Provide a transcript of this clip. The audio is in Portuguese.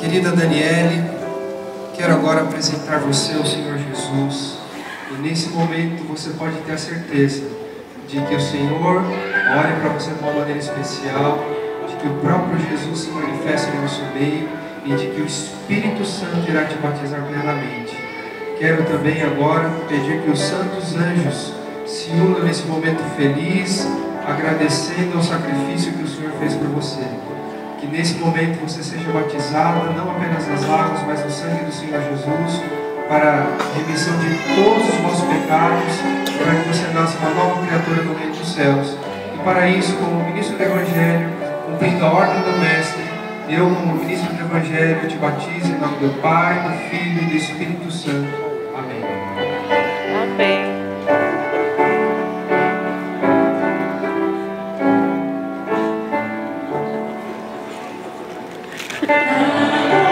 Querida Daniele, quero agora apresentar você ao Senhor Jesus. E nesse momento você pode ter a certeza de que o Senhor olha para você de uma maneira especial, de que o próprio Jesus se manifesta no nosso meio e de que o Espírito Santo irá te batizar plenamente. Quero também agora pedir que os santos anjos se unam nesse momento feliz, agradecendo ao sacrifício que o Senhor fez por você. Que nesse momento você seja batizada, não apenas nas águas, mas no sangue do Senhor Jesus, para a remissão de todos os vossos pecados, para que você nasça uma nova criatura no reino dos céus. E para isso, como ministro do Evangelho, cumprindo a ordem do Mestre, eu, como ministro do Evangelho, te batizo em nome do Pai, do Filho e do Espírito Santo. Amém. Amém. Ah